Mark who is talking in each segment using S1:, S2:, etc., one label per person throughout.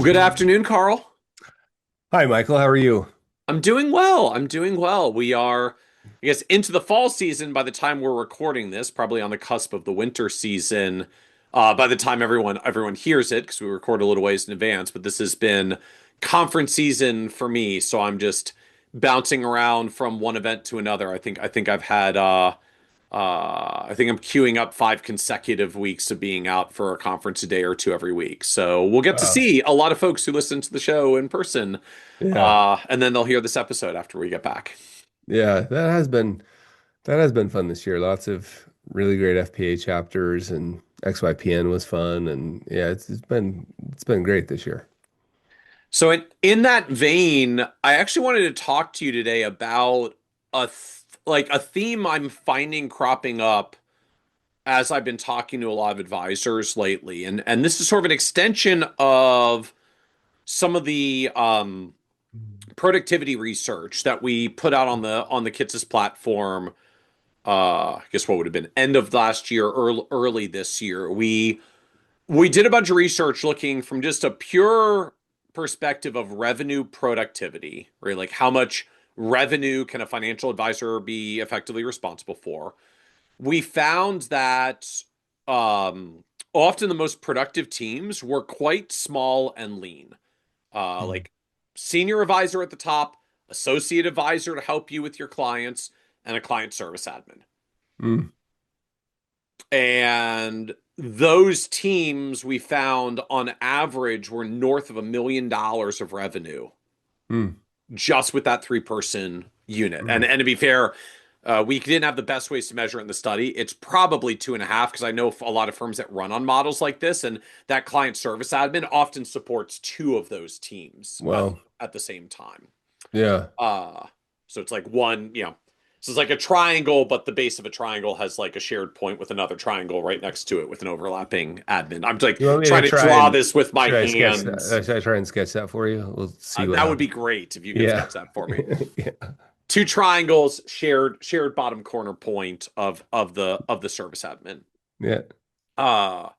S1: Good afternoon, Carl.
S2: Hi, Michael. How are you?
S1: I'm doing well. I'm doing well. We are, I guess, into the fall season by the time we're recording this, probably on the cusp of the winter season. By the time everyone hears it, because we record a little ways in advance, but this has been conference season for me, so I'm just bouncing around from one event to another. I think I've had I think I'm queuing up 5 consecutive weeks of being out for a conference a day or two every week. So we'll get to
S2: Uh,
S1: see a lot of folks who listen to the show in person,
S2: yeah,
S1: and then they'll hear this episode after we get back.
S2: yeah, that has been fun this year. Lots of really great FPA chapters and XYPN was fun, and yeah, it's been great this year.
S1: So in that vein, I actually wanted to talk to you today about a theme I'm finding cropping up as I've been talking to a lot of advisors lately, and this is sort of an extension of some of the productivity research that we put out on the Kitces platform. I guess what would have been end of last year, early this year. We did a bunch of research looking from just a pure perspective of revenue productivity, right? Like how much revenue can a financial advisor be effectively responsible for? We found that um, often the most productive teams were quite small and lean.
S2: Mm.
S1: Like senior advisor at the top, associate advisor to help you with your clients, and a client service admin.
S2: Mm.
S1: And those teams we found on average were north of $1 million of revenue
S2: Mm.
S1: just with that 3 person unit. And
S2: Mm.
S1: and to be fair, we didn't have the best ways to measure it in the study. It's probably 2.5 because I know a lot of firms that run on models like this, and that client service admin often supports two of those teams
S2: Well,
S1: at the same time.
S2: yeah,
S1: Uh, so it's like so it's like a triangle, but the base of a triangle has like a shared point with another triangle right next to it with an overlapping admin. I'm like
S2: you want me to
S1: trying to
S2: try
S1: draw
S2: and
S1: this with my
S2: should I sketch that?
S1: hands.
S2: Should I try and sketch that for you? We'll see what
S1: That would be
S2: happens.
S1: great if you could
S2: Yeah,
S1: sketch that for me.
S2: yeah,
S1: Two triangles, shared bottom corner point of the service admin.
S2: yeah.
S1: Uh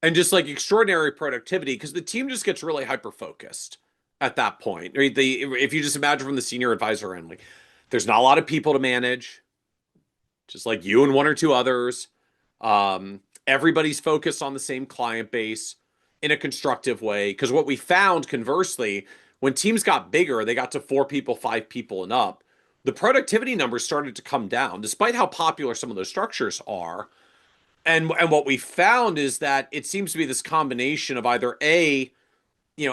S1: and just like extraordinary productivity because the team just gets really hyper focused at that point. Right? If you just imagine from the senior advisor end, like there's not a lot of people to manage, just like you and one or two others. Everybody's focused on the same client base in a constructive way. Because what we found, conversely, when teams got bigger, they got to 4 people, 5 people, and up. The productivity numbers started to come down, despite how popular some of those structures are. And what we found is that it seems to be this combination of either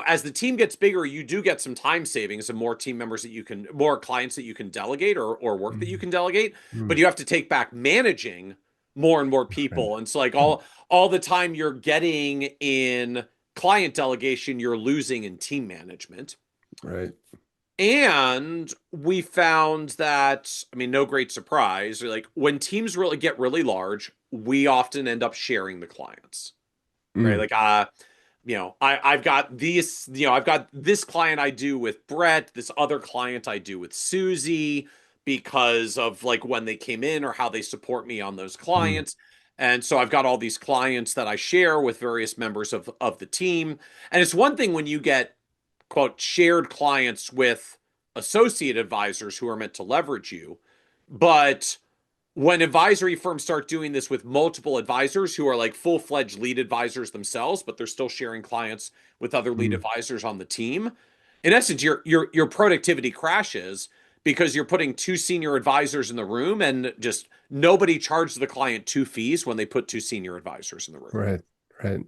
S1: as the team gets bigger, you do get some time savings and more team members that you can, more clients that you can delegate or work that you
S2: Mm.
S1: can delegate, but
S2: Mm.
S1: you have to take back managing more and more
S2: Right.
S1: people. And so like all the time you're getting in client delegation, you're losing in team management.
S2: Right.
S1: And we found that, I mean, no great surprise, like when teams really get really large, we often end up sharing the clients, right?
S2: Mm.
S1: Like, I've got this client I do with Brett, this other client I do with Susie because of like when they came in or how they support me on those
S2: Mm.
S1: clients. And so I've got all these clients that I share with various members of the team. And it's one thing when you get quote shared clients with associate advisors who are meant to leverage you, but when advisory firms start doing this with multiple advisors who are like full-fledged lead advisors themselves, but they're still sharing clients with other lead
S2: Mm.
S1: advisors on the team, in essence, your productivity crashes because you're putting two senior advisors in the room and just nobody charges the client two fees when they put two senior advisors in the room.
S2: Right. Right.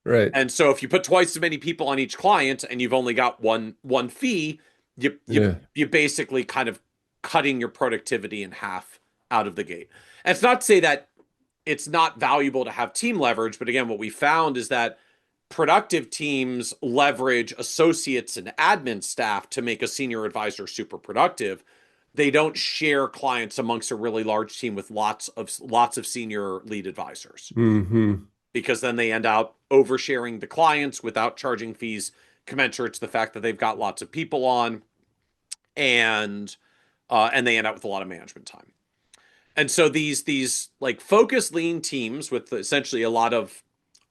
S2: Right.
S1: And so if you put twice as many people on each client and you've only got one fee,
S2: Yeah.
S1: you basically kind of cutting your productivity in half out of the gate. And it's not to say that it's not valuable to have team leverage, but again, what we found is that productive teams leverage associates and admin staff to make a senior advisor super productive. They don't share clients amongst a really large team with lots of senior lead advisors
S2: Hmm.
S1: because then they end up oversharing the clients without charging fees commensurate to the fact that they've got lots of people on, and they end up with a lot of management time. And so these like focus lean teams with essentially a lot of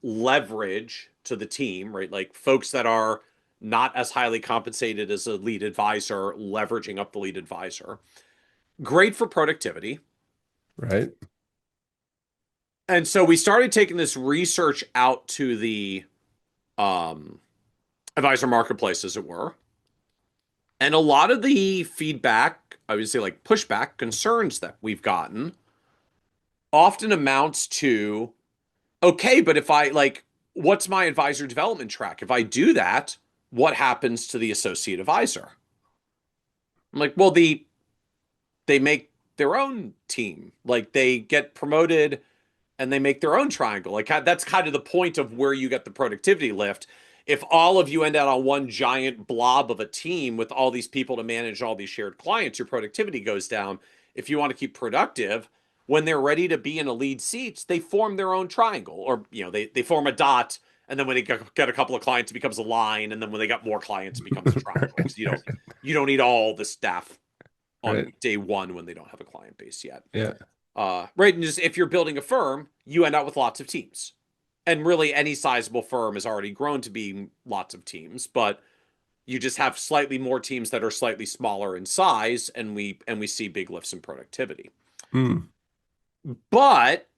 S1: leverage to the team, right? Like folks that are not as highly compensated as a lead advisor, leveraging up the lead advisor. Great for productivity.
S2: Right.
S1: And so we started taking this research out to the um, advisor marketplace, as it were. And a lot of the feedback, I would say like pushback, concerns that we've gotten often amounts to, okay, but if I like, what's my advisor development track? If I do that, what happens to the associate advisor? I'm like, well, they make their own team. Like they get promoted and they make their own triangle. Like that's kind of the point of where you get the productivity lift. If all of you end out on one giant blob of a team with all these people to manage all these shared clients, your productivity goes down. If you want to keep productive, when they're ready to be in a lead seats, they form their own triangle, or they form a dot, and then when they get a couple of clients, it becomes a line, and then when they got more clients, it becomes a triangle. Because you don't need all the staff on
S2: Right.
S1: day one when they don't have a client base yet.
S2: Yeah.
S1: Right. And just if you're building a firm, you end up with lots of teams. And really, any sizable firm has already grown to be lots of teams, but you just have slightly more teams that are slightly smaller in size, and we see big lifts in productivity.
S2: Hmm.
S1: But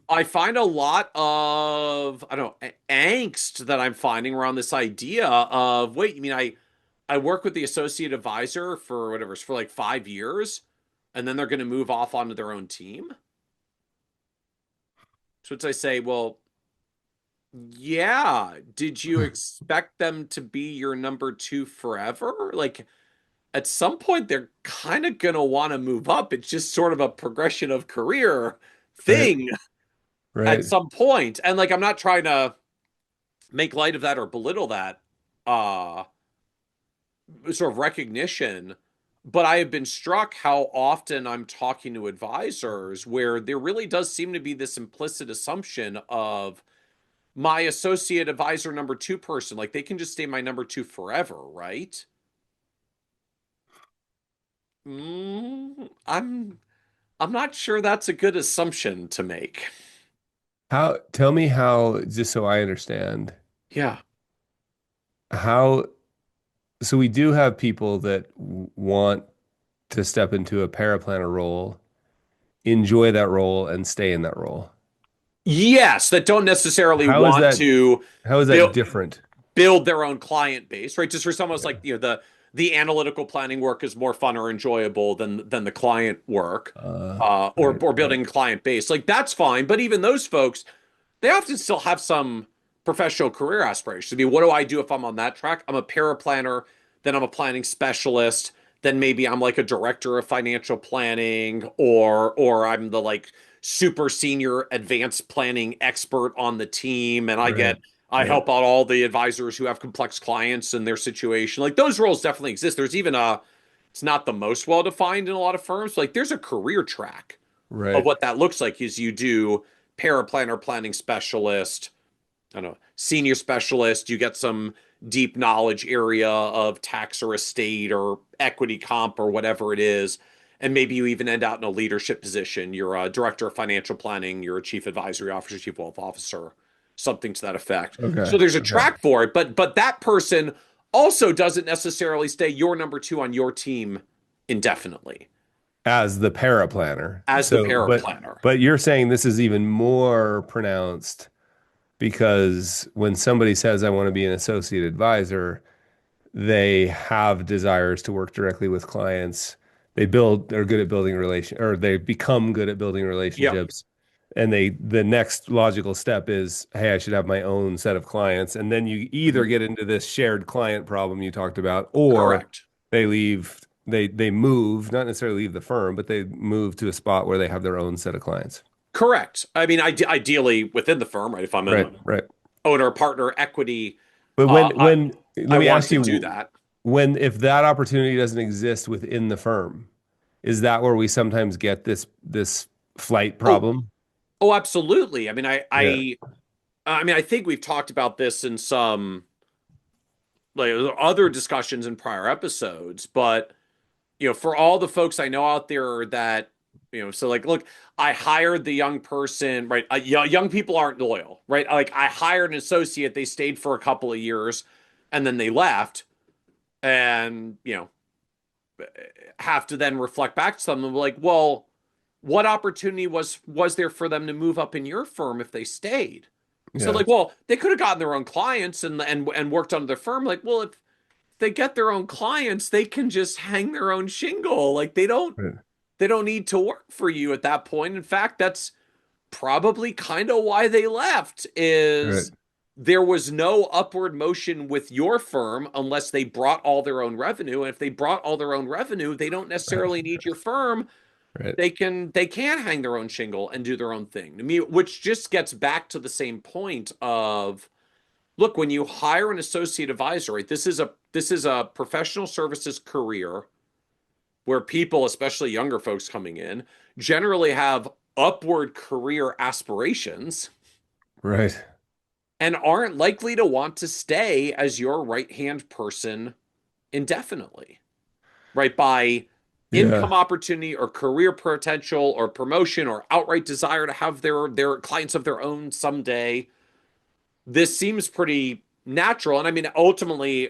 S1: I find a lot of I don't know angst that I'm finding around this idea of wait, you mean I work with the associate advisor for whatever, it's for like 5 years, and then they're going to move off onto their own team? So it's I say, well, yeah. Did you expect them to be your number two forever? Like at some point, they're kind of gonna want to move up. It's just sort of a progression of career
S2: Right.
S1: thing at
S2: Right.
S1: some point. And like I'm not trying to make light of that or belittle that uh sort of recognition, but I have been struck how often I'm talking to advisors where there really does seem to be this implicit assumption of my associate advisor number two person, like they can just stay my number two forever, right? I'm not sure that's a good assumption to make.
S2: Tell me how, just so I understand,
S1: Yeah.
S2: how, so we do have people that want to step into a paraplanner role, enjoy that role, and stay in that role.
S1: Yes, that don't necessarily
S2: How is
S1: want
S2: that,
S1: to
S2: how is that
S1: build
S2: different?
S1: build their own client base, right? Just for someone else, like
S2: Yeah.
S1: the analytical planning work is more fun or enjoyable than the client work,
S2: Right,
S1: or
S2: right,
S1: building client base. Like that's fine, but even those folks, they often still have some professional career aspirations. I mean, what do I do if I'm on that track? I'm a paraplanner, then I'm a planning specialist, then maybe I'm like a director of financial planning, or I'm the like super senior advanced planning expert on the team, and
S2: right,
S1: I
S2: right,
S1: help out all the advisors who have complex clients and their situation. Like those roles definitely exist. There's even a it's not the most well defined in a lot of firms. Like there's a career track of
S2: right,
S1: what that looks like is you do paraplanner planning specialist, I don't know, senior specialist, you get some deep knowledge area of tax or estate or equity comp or whatever it is. And maybe you even end out in a leadership position. You're a director of financial planning, you're a chief advisory officer, chief wealth officer, something to that effect.
S2: okay,
S1: So there's a
S2: okay.
S1: track for it, but that person also doesn't necessarily stay your number two on your team indefinitely
S2: As the paraplanner.
S1: as the
S2: So,
S1: paraplanner.
S2: but you're saying this is even more pronounced because when somebody says I want to be an associate advisor, they have desires to work directly with clients. They're good at building or they become good at building
S1: Yep,
S2: relationships. And the next logical step is, hey, I should have my own set of clients. And then you either
S1: mm-hmm.
S2: get into this shared client problem you talked about, or
S1: Correct.
S2: they move, not necessarily leave the firm, but they move to a spot where they have their own set of clients.
S1: Correct. I mean, ideally within the firm, right? If I'm
S2: Right,
S1: an
S2: right.
S1: owner, partner, equity,
S2: But
S1: uh, I,
S2: let
S1: I
S2: me
S1: want
S2: ask
S1: to do
S2: you,
S1: that.
S2: when if that opportunity doesn't exist within the firm, is that where we sometimes get this flight
S1: Oh,
S2: problem?
S1: oh, absolutely. I mean,
S2: Yeah.
S1: I mean, I think we've talked about this in some like other discussions in prior episodes, but for all the folks I know out there that So like, look, I hired the young person, right? Young people aren't loyal, right? Like I hired an associate, they stayed for a couple of years and then they left and, have to then reflect back to them and be like, well, what opportunity was there for them to move up in your firm if they stayed? So
S2: Yeah.
S1: like, well, they could have gotten their own clients and worked under their firm. Like, well, if they get their own clients, they can just hang their own shingle. Like
S2: Right.
S1: they don't need to work for you at that point. In fact, that's probably kind of why they left
S2: Right.
S1: is there was no upward motion with your firm unless they brought all their own revenue. And if they brought all their own revenue, they don't necessarily need your firm.
S2: Right.
S1: They can hang their own shingle and do their own thing. To me, which just gets back to the same point of look, when you hire an associate advisor, right, this is a professional services career where people, especially younger folks coming in, generally have upward career aspirations
S2: Right.
S1: and aren't likely to want to stay as your right hand person indefinitely, right? By income
S2: Yeah.
S1: opportunity or career potential or promotion or outright desire to have their clients of their own someday. This seems pretty natural. And I mean, ultimately,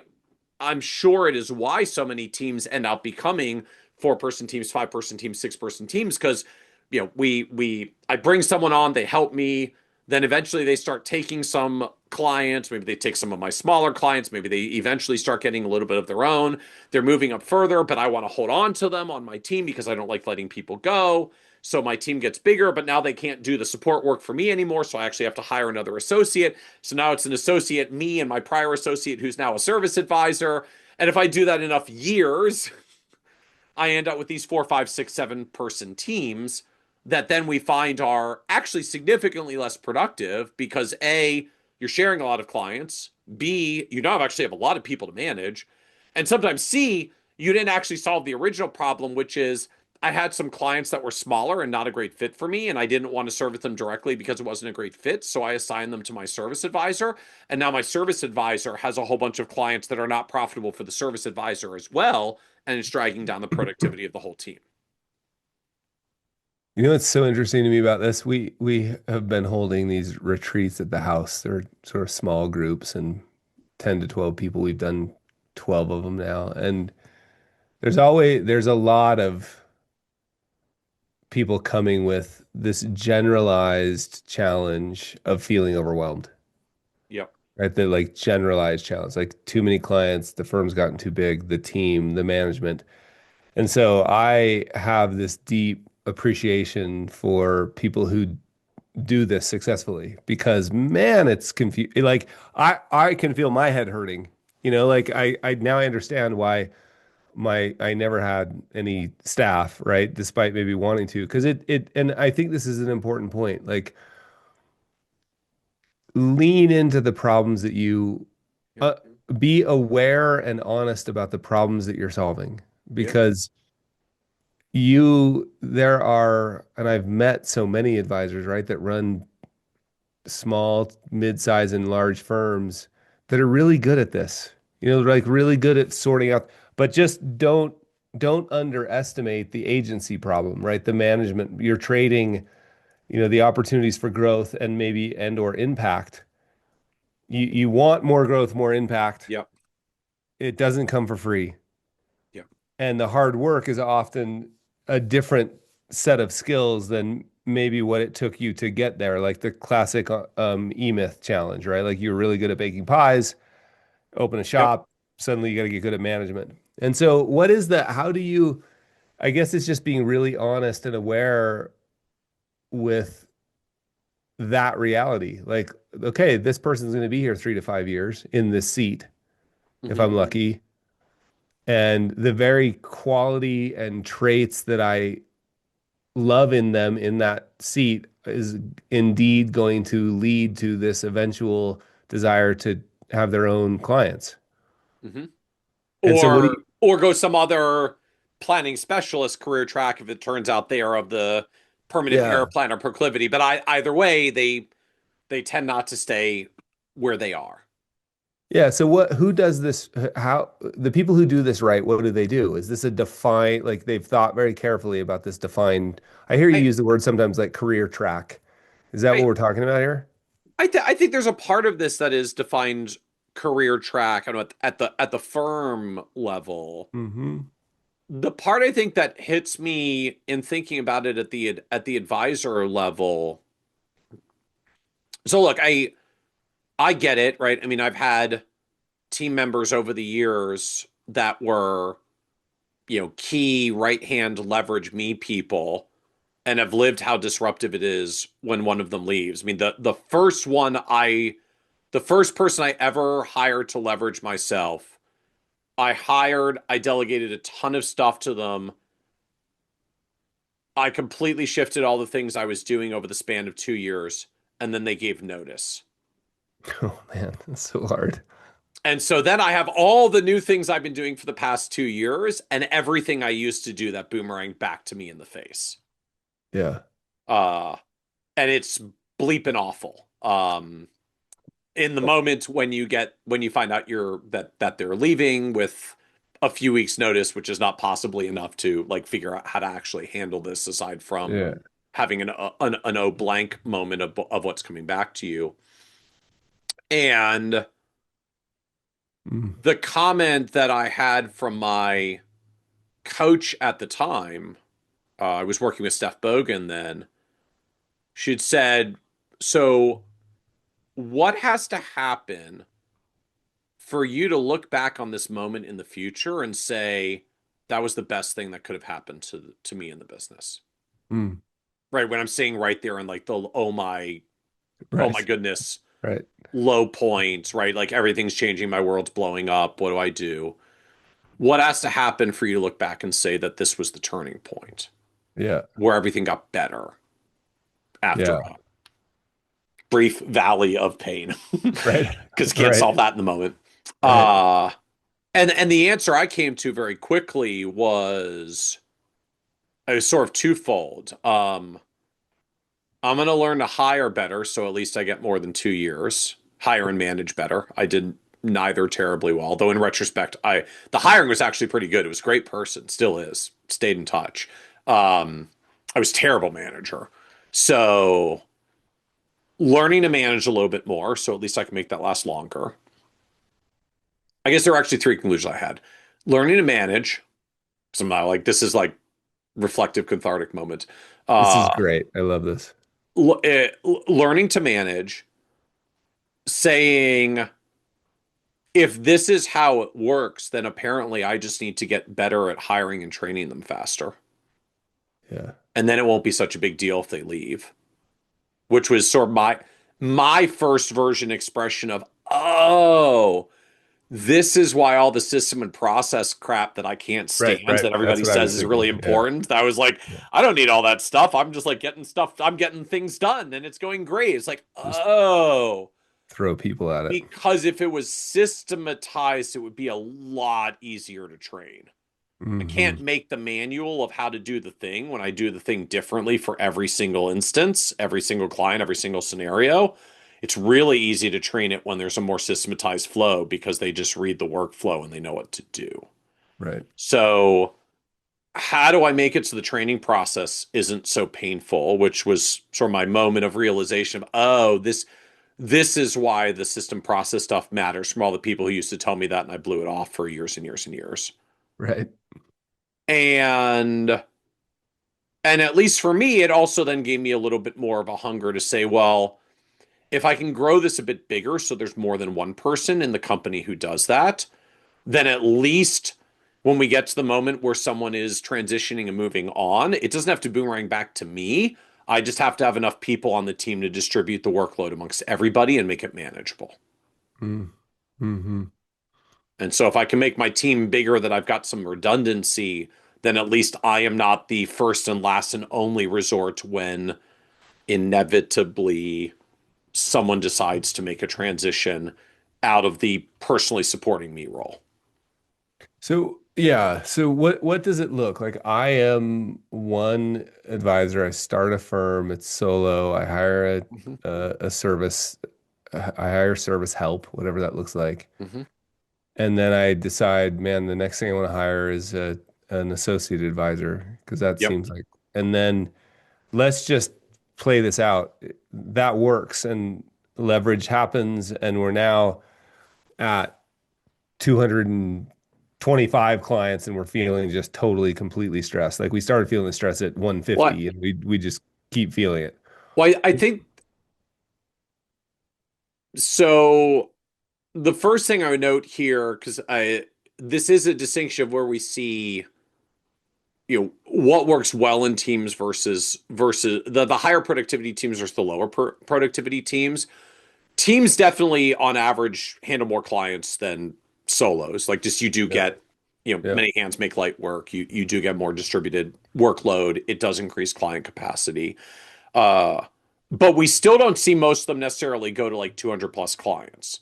S1: I'm sure it is why so many teams end up becoming four-person teams, five-person teams, six-person teams, because I bring someone on, they help me, then eventually they start taking some clients, maybe they take some of my smaller clients, maybe they eventually start getting a little bit of their own. They're moving up further, but I want to hold on to them on my team because I don't like letting people go. So my team gets bigger, but now they can't do the support work for me anymore. So I actually have to hire another associate. So now it's an associate, me and my prior associate, who's now a service advisor. And if I do that enough years, I end up with these four, five, six, 7-person teams that then we find are actually significantly less productive because A, you're sharing a lot of clients. B, you now actually have a lot of people to manage. And sometimes C, you didn't actually solve the original problem, which is I had some clients that were smaller and not a great fit for me, and I didn't want to service them directly because it wasn't a great fit. So I assigned them to my service advisor. And now my service advisor has a whole bunch of clients that are not profitable for the service advisor as well. And it's dragging down the productivity of the whole team.
S2: You know what's so interesting to me about this? We have been holding these retreats at the house. They're sort of small groups and 10 to 12 people. We've done 12 of them now. And there's a lot of people coming with this generalized challenge of feeling overwhelmed,
S1: Yep.
S2: right? The like generalized challenge, like too many clients, the firm's gotten too big, the team, the management. And so I have this deep appreciation for people who do this successfully because man, it's confusing. Like I can feel my head hurting. Like I now I understand why I never had any staff, right? Despite maybe wanting to, because and I think this is an important point. Like lean into the problems that you
S1: Yep.
S2: uh, be aware and honest about the problems that you're solving
S1: Yep.
S2: because there are, and I've met so many advisors, right, that run small, mid-size, and large firms that are really good at this. Like really good at sorting out, but just don't underestimate the agency problem, right? The management, you're trading, the opportunities for growth and maybe and or impact. You want more growth, more impact.
S1: Yep.
S2: It doesn't come for free.
S1: Yep.
S2: And the hard work is often a different set of skills than maybe what it took you to get there, like the classic E-Myth challenge, right? Like you're really good at baking pies, open a
S1: Yep.
S2: shop, suddenly you got to get good at management. And so, what is that? How do you, I guess it's just being really honest and aware with that reality. Like, okay, this person's going to be here 3 to 5 years in this seat, if
S1: Hmm.
S2: I'm lucky. And the very quality and traits that I love in them in that seat is indeed going to lead to this eventual desire to have their own clients.
S1: Hmm.
S2: And so what do you,
S1: Or go some other planning specialist career track if it turns out they are of the permanent
S2: yeah,
S1: paraplanner proclivity. But either way, they tend not to stay where they are.
S2: Yeah, so who does this? How the people who do this right, what do they do? Is this a defined, like they've thought very carefully about this defined? I hear you
S1: I
S2: use the word sometimes like career track. Is that what
S1: I
S2: we're talking about here?
S1: I think there's a part of this that is defined career track. I don't know at the firm level.
S2: Hmm.
S1: The part I think that hits me in thinking about it at the advisor level. So look, I get it, right? I mean, I've had team members over the years that were, key right hand leverage me people and have lived how disruptive it is when one of them leaves. I mean, the first person I ever hired to leverage myself, I delegated a ton of stuff to them. I completely shifted all the things I was doing over the span of 2 years, and then they gave notice.
S2: Oh man, that's so hard.
S1: And so then I have all the new things I've been doing for the past 2 years and everything I used to do that boomerang back to me in the face.
S2: Yeah.
S1: Uh, and it's bleeping awful. In the moment when you find out that they're leaving with a few weeks notice, which is not possibly enough to like figure out how to actually handle this aside from
S2: Yeah.
S1: having an O blank moment of what's coming back to you. And
S2: Mm.
S1: the comment that I had from my coach at the time, I was working with Steph Bogan then, she'd said, so what has to happen for you to look back on this moment in the future and say, that was the best thing that could have happened to me in the business?
S2: Mm.
S1: Right. When I'm saying right there and like the, oh my
S2: Right.
S1: goodness,
S2: Right.
S1: low points, right? Like everything's changing, my world's blowing up. What do I do? What has to happen for you to look back and say that this was the turning point
S2: Yeah.
S1: where everything got better after
S2: Yeah.
S1: a brief valley of pain?
S2: Right.
S1: Because you can't
S2: Right.
S1: solve that in the moment.
S2: Right.
S1: Uh and the answer I came to very quickly was it was sort of twofold. I'm going to learn to hire better, so at least I get more than 2 years. Hire and manage better. I did neither terribly well, though in retrospect, I the hiring was actually pretty good. It was a great person, still is. Stayed in touch. I was a terrible manager, so learning to manage a little bit more, so at least I can make that last longer. I guess there are actually three conclusions I had: learning to manage. Somehow, like this is like reflective, cathartic moment.
S2: This is
S1: Uh,
S2: great. I love this.
S1: learning to manage, saying, if this is how it works, then apparently I just need to get better at hiring and training them faster.
S2: Yeah.
S1: And then it won't be such a big deal if they leave, which was sort of my first version expression of, oh, this is why all the system and process crap that I can't
S2: Right.
S1: stand
S2: Right.
S1: that
S2: That's
S1: everybody
S2: what I
S1: says
S2: was
S1: is really
S2: thinking. Yeah.
S1: important. That was like,
S2: Yeah.
S1: I don't need all that stuff. I'm just like getting stuff, I'm getting things done and it's going great. It's like,
S2: Just
S1: oh,
S2: throw people at it.
S1: because if it was systematized, it would be a lot easier to train. I can't
S2: Hmm.
S1: make the manual of how to do the thing when I do the thing differently for every single instance, every single client, every single scenario. It's really easy to train it when there's a more systematized flow because they just read the workflow and they know what to do.
S2: Right.
S1: So, how do I make it so the training process isn't so painful, which was sort of my moment of realization of, oh, this is why the system process stuff matters from all the people who used to tell me that and I blew it off for years and years and years.
S2: Right.
S1: And at least for me, it also then gave me a little bit more of a hunger to say, well, if I can grow this a bit bigger so there's more than one person in the company who does that, then at least when we get to the moment where someone is transitioning and moving on, it doesn't have to boomerang back to me. I just have to have enough people on the team to distribute the workload amongst everybody and make it manageable.
S2: Mm. Hmm.
S1: And so if I can make my team bigger that I've got some redundancy, then at least I am not the first and last and only resort when inevitably someone decides to make a transition out of the personally supporting me role.
S2: So yeah, so what does it look like? I am one advisor. I start a firm. It's solo. I hire
S1: Mhm.
S2: a service I hire service help, whatever that looks like.
S1: Hmm.
S2: And then I decide, man, the next thing I want to hire is an associate advisor because that
S1: Yep.
S2: seems like, and then let's just play this out. That works and leverage happens. And we're now at 225 clients and we're feeling just totally, completely stressed. Like we started feeling the stress at
S1: Well,
S2: 150 and we just keep feeling it.
S1: I think so. The first thing I would note here, because I this is a distinction of where we see, what works well in teams versus the higher productivity teams versus the lower productivity teams. Teams definitely on average handle more clients than solos. Like just you do
S2: Yeah.
S1: get,
S2: Yeah.
S1: many hands make light work. You do get more distributed workload. It does increase client capacity. Uh, but we still don't see most of them necessarily go to like 200 plus clients.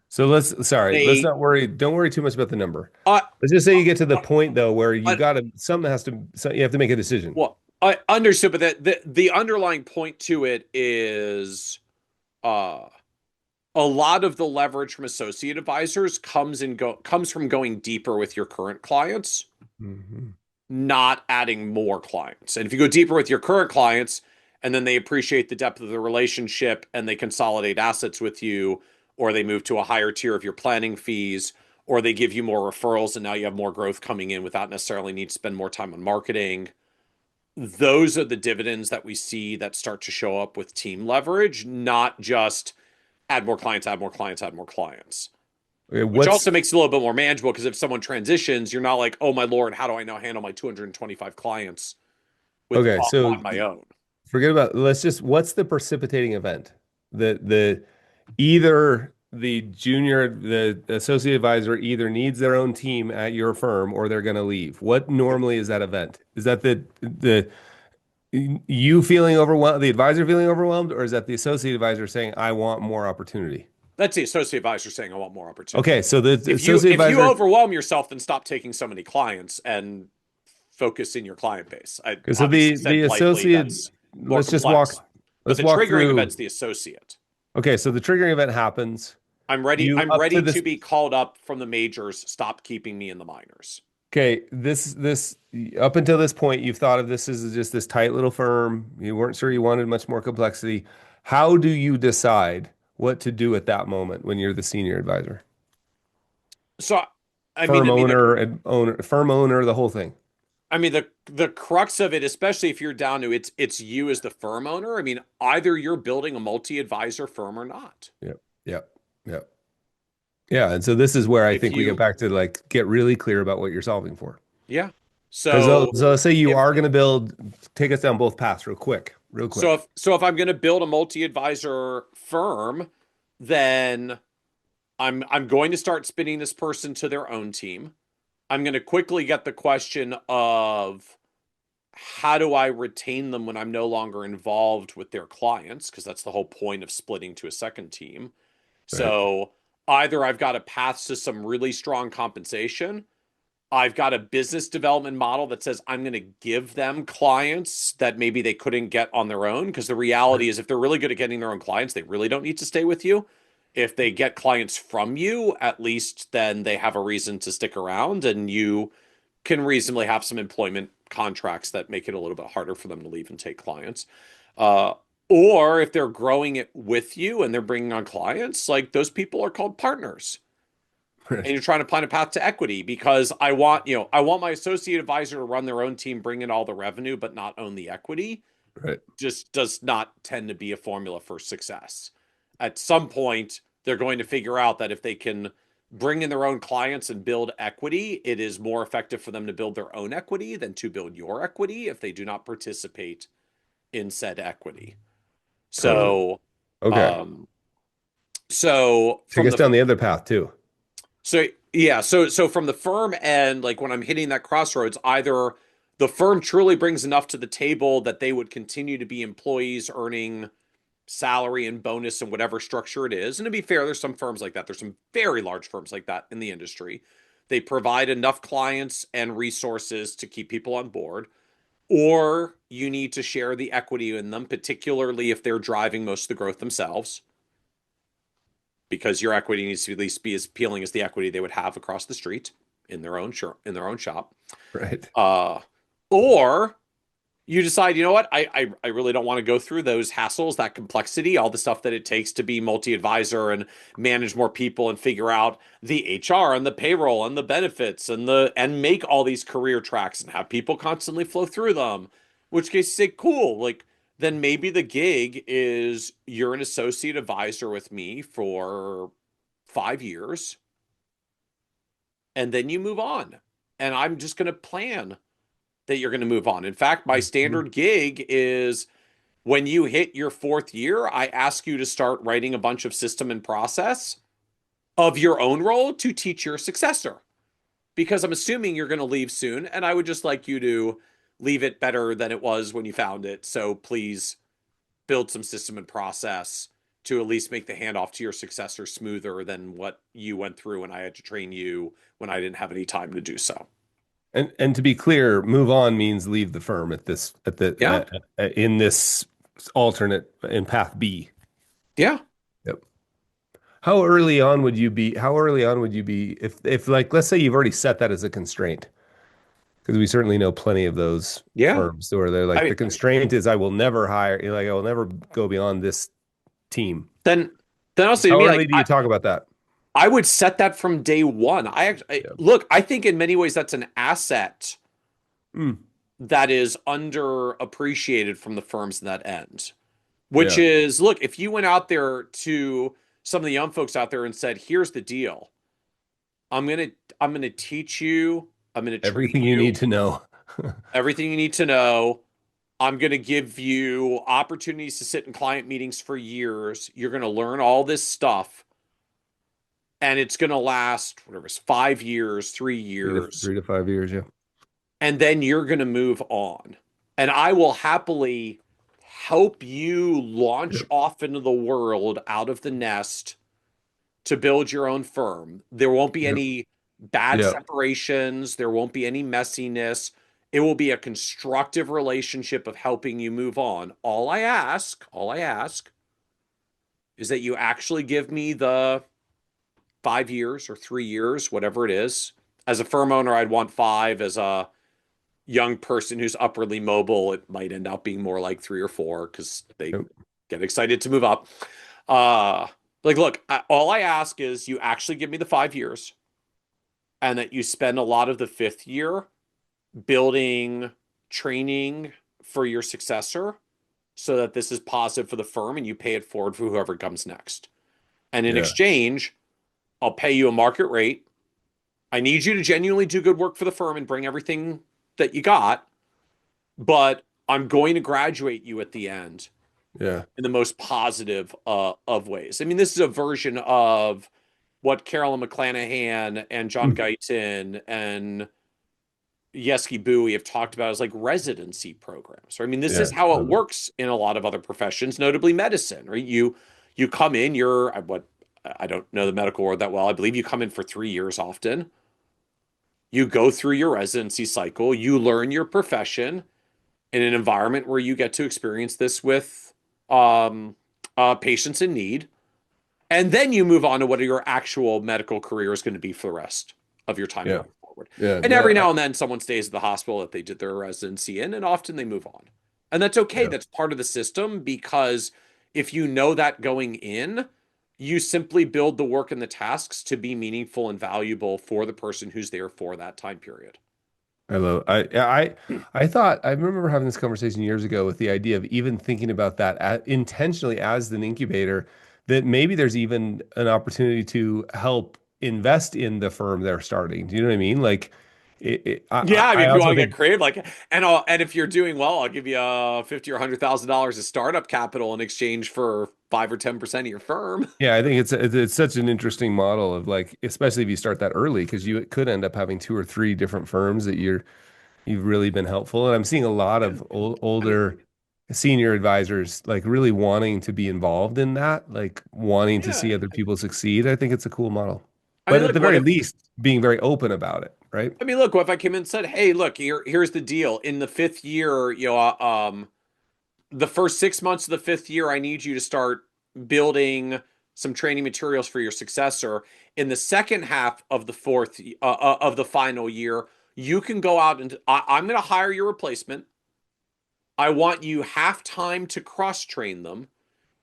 S2: So let's
S1: They
S2: not worry. Don't worry too much about the number.
S1: uh,
S2: Let's just say you get to the point though where you
S1: uh,
S2: got to, something has to, so you have to make a decision.
S1: well, I understood, but the underlying point to it is uh a lot of the leverage from associate advisors comes from going deeper with your current clients,
S2: Mhm.
S1: not adding more clients. And if you go deeper with your current clients and then they appreciate the depth of the relationship and they consolidate assets with you, or they move to a higher tier of your planning fees, or they give you more referrals and now you have more growth coming in without necessarily need to spend more time on marketing. Those are the dividends that we see that start to show up with team leverage, not just add more clients, add more clients, add more clients.
S2: Okay,
S1: Which
S2: what's
S1: also makes it a little bit more manageable because if someone transitions, you're not like, oh my Lord, how do I now handle my 225 clients with
S2: okay? So
S1: on my own?
S2: forget about, let's just, what's the precipitating event? The either the junior, the associate advisor either needs their own team at your firm or they're going to leave. What normally is that event? Is that the you feeling overwhelmed, the advisor feeling overwhelmed, or is that the associate advisor saying, I want more opportunity?
S1: That's the associate advisor saying, I want more opportunity.
S2: Okay, so the
S1: If you
S2: associate
S1: if you
S2: advisor,
S1: overwhelm yourself, then stop taking so many clients and focus in your client base. I
S2: okay, so
S1: obviously
S2: the
S1: said politely,
S2: associate,
S1: that's more
S2: let's just
S1: complex. But
S2: let's
S1: the
S2: walk
S1: triggering
S2: through.
S1: event's the associate.
S2: Okay, so the triggering event happens.
S1: I'm ready.
S2: You
S1: I'm
S2: up to
S1: ready to
S2: this.
S1: be called up from the majors. Stop keeping me in the minors.
S2: Okay, this up until this point, you've thought of this as just this tight little firm. You weren't sure you wanted much more complexity. How do you decide what to do at that moment when you're the senior advisor?
S1: So, I mean,
S2: Firm
S1: I mean, the
S2: owner, firm owner, the whole thing.
S1: I mean the crux of it, especially if you're down to it's you as the firm owner. I mean, either you're building a multi-advisor firm or not.
S2: Yep, yep, yep. Yeah, and so this is where I
S1: If
S2: think we get
S1: you,
S2: back to like get really clear about what you're solving for.
S1: yeah.
S2: Because
S1: So
S2: so let's say you
S1: if
S2: are going to build, take us down both paths real quick, real quick.
S1: if I'm going to build a multi-advisor firm, then I'm going to start spinning this person to their own team. I'm going to quickly get the question of how do I retain them when I'm no longer involved with their clients? Because that's the whole point of splitting to a second team.
S2: Right,
S1: So either I've got a path to some really strong compensation. I've got a business development model that says I'm going to give them clients that maybe they couldn't get on their own. Because the
S2: right,
S1: reality is, if they're really good at getting their own clients, they really don't need to stay with you. If they get clients from you, at least then they have a reason to stick around and you can reasonably have some employment contracts that make it a little bit harder for them to leave and take clients. Uh, or if they're growing it with you and they're bringing on clients, like those people are called partners. And
S2: right,
S1: you're trying to plan a path to equity because I want my associate advisor to run their own team, bring in all the revenue, but not own the equity.
S2: right.
S1: Just does not tend to be a formula for success. At some point, they're going to figure out that if they can bring in their own clients and build equity, it is more effective for them to build their own equity than to build your equity if they do not participate in said equity.
S2: Totally.
S1: So,
S2: Okay.
S1: um, so
S2: Take
S1: from
S2: us
S1: the
S2: down the other path too.
S1: so yeah, so from the firm end, like when I'm hitting that crossroads, either the firm truly brings enough to the table that they would continue to be employees earning salary and bonus and whatever structure it is. And to be fair, there's some firms like that. There's some very large firms like that in the industry. They provide enough clients and resources to keep people on board, or you need to share the equity in them, particularly if they're driving most of the growth themselves. because your equity needs to at least be as appealing as the equity they would have across the street in their own shop.
S2: Right.
S1: Uh, or you decide, you know what, I really don't want to go through those hassles, that complexity, all the stuff that it takes to be multi-advisor and manage more people and figure out the HR and the payroll and the benefits and make all these career tracks and have people constantly flow through them. Which case you say, cool, like then maybe the gig is you're an associate advisor with me for 5 years and then you move on. And I'm just going to plan that you're going to move on. In fact, my
S2: Mhm.
S1: standard gig is when you hit your fourth year, I ask you to start writing a bunch of system and process of your own role to teach your successor. Because I'm assuming you're going to leave soon, and I would just like you to leave it better than it was when you found it. So please build some system and process to at least make the handoff to your successor smoother than what you went through when I had to train you when I didn't have any time to do so.
S2: And to be clear, move on means leave the firm at this at
S1: Yeah.
S2: the in this alternate in path B.
S1: Yeah.
S2: Yep. How early on would you be if like let's say you've already set that as a constraint? Because we certainly know plenty of those
S1: Yeah.
S2: firms where they're
S1: I
S2: like the
S1: mean,
S2: constraint is I will never hire, like I will never go beyond this team.
S1: then also to
S2: How
S1: me, like
S2: early do you talk about that?
S1: I would set that from day one.
S2: Yeah.
S1: Look, I think in many ways that's an asset
S2: Mm,
S1: that is underappreciated from the firms that end. Which
S2: yeah.
S1: is, look, if you went out there to some of the young folks out there and said, "Here's the deal. I'm gonna I'm gonna teach you. I'm gonna train
S2: Everything you
S1: you
S2: need to know.
S1: everything you need to know. I'm gonna give you opportunities to sit in client meetings for years. You're gonna learn all this stuff, and it's gonna last whatever it's 5 years, 3 years,
S2: 3 to 5 years, yeah.
S1: and then you're going to move on. And I will happily help you launch
S2: Yep.
S1: off into the world out of the nest to build your own firm. There won't be
S2: Yep.
S1: any bad
S2: Yep.
S1: separations, there won't be any messiness. It will be a constructive relationship of helping you move on. All I ask is that you actually give me the 5 years or 3 years, whatever it is. As a firm owner, I'd want five. As a young person who's upwardly mobile, it might end up being more like 3 or 4 because they
S2: Yep.
S1: get excited to move up. Uh, like, look, all I ask is you actually give me the 5 years and that you spend a lot of the fifth year building training for your successor so that this is positive for the firm and you pay it forward for whoever comes next. And in
S2: Yeah.
S1: exchange, I'll pay you a market rate. I need you to genuinely do good work for the firm and bring everything that you got, but I'm going to graduate you at the end
S2: Yeah.
S1: in the most positive of ways. I mean, this is a version of what Carolyn McClanahan and John
S2: Mm.
S1: Guyton and Yeski Bowie have talked about as like residency programs. Right? I mean, this is
S2: Yeah.
S1: how it works in a lot of other professions, notably medicine. Right? You come in, you're what I don't know the medical world that well. I believe you come in for 3 years often. You go through your residency cycle, you learn your profession, in an environment where you get to experience this with um, patients in need. And then you move on to what your actual medical career is going to be for the rest of your time
S2: Yeah.
S1: going forward.
S2: Yeah.
S1: And
S2: No,
S1: every now and then someone stays at the hospital that they did their residency in, and often they move on. And that's okay.
S2: yeah.
S1: That's part of the system because if you know that going in, you simply build the work and the tasks to be meaningful and valuable for the person who's there for that time period.
S2: I thought I remember having this conversation years ago with the idea of even thinking about that intentionally as an incubator, that maybe there's even an opportunity to help invest in the firm they're starting. Do you know what I mean? Like,
S1: Yeah, I mean,
S2: I
S1: if you
S2: also
S1: want to get
S2: think,
S1: creative, like, and if you're doing well, I'll give you 50 or $100,000 of startup capital in exchange for 5 or 10% of your firm.
S2: yeah, I think it's such an interesting model of like, especially if you start that early, because you could end up having two or three different firms that you've really been helpful. And I'm seeing a lot
S1: Yeah,
S2: of
S1: I mean,
S2: older senior advisors like really wanting to be involved in that, like wanting to
S1: yeah.
S2: see other people succeed. I think it's a cool model.
S1: I
S2: But
S1: mean,
S2: at
S1: look,
S2: the
S1: what
S2: very
S1: if?
S2: least, being very open about it, right?
S1: What if I came in and said, "Hey, look, here's the deal. In the fifth year, the first 6 months of the fifth year, I need you to start building some training materials for your successor. In the second half of the of the final year, you can go out and I'm going to hire your replacement. I want you half time to cross train them.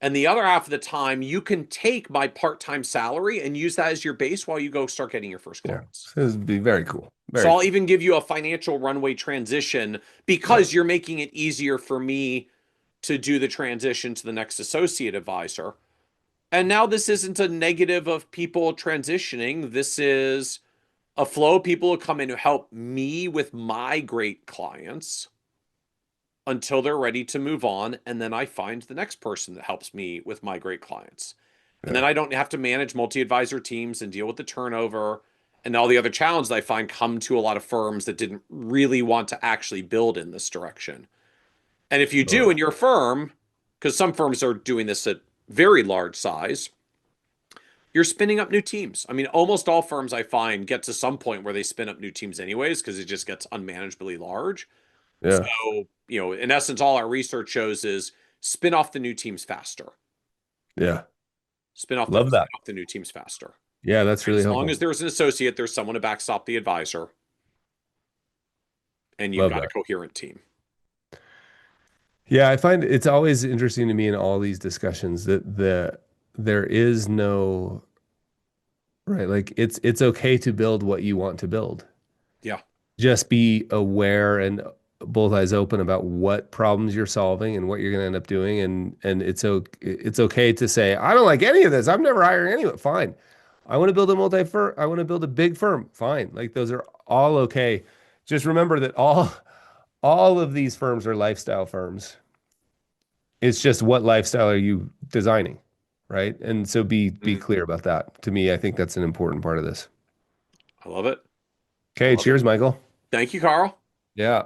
S1: And the other half of the time, you can take my part-time salary and use that as your base while you go start getting your first
S2: Yeah.
S1: clients.
S2: So this would be very cool.
S1: So
S2: Very
S1: I'll
S2: cool.
S1: even give you a financial runway transition
S2: Yeah.
S1: because you're making it easier for me to do the transition to the next associate advisor. And now this isn't a negative of people transitioning. This is a flow of people who come in who help me with my great clients until they're ready to move on. And then I find the next person that helps me with my great clients. And then
S2: Yeah.
S1: I don't have to manage multi advisor teams and deal with the turnover and all the other challenges I find come to a lot of firms that didn't really want to actually build in this direction. And if you do
S2: Totally.
S1: in your firm, because some firms are doing this at very large size, you're spinning up new teams. I mean, almost all firms I find get to some point where they spin up new teams anyways because it just gets unmanageably large.
S2: Yeah.
S1: So, in essence, all our research shows is spin off the new teams faster.
S2: Yeah.
S1: Spin
S2: Love that.
S1: off the new teams faster.
S2: Yeah, that's
S1: And
S2: really
S1: as long as
S2: helpful.
S1: there's an associate, there's someone to backstop the advisor, and you've
S2: Love
S1: got a
S2: that.
S1: coherent team.
S2: Yeah, I find it's always interesting to me in all these discussions that there is no right, like it's okay to build what you want to build.
S1: Yeah.
S2: Just be aware and both eyes open about what problems you're solving and what you're going to end up doing, and it's okay to say I don't like any of this. I'm never hiring anyone. Fine. I want to build a multi-firm. I want to build a big firm. Fine. Like those are all okay. Just remember that all of these firms are lifestyle firms. It's just what lifestyle are you designing, right? And so be
S1: Mhm.
S2: clear about that. To me, I think that's an important part of this.
S1: I love it. I
S2: Okay,
S1: love it.
S2: cheers, Michael.
S1: Thank you, Carl.
S2: Yeah.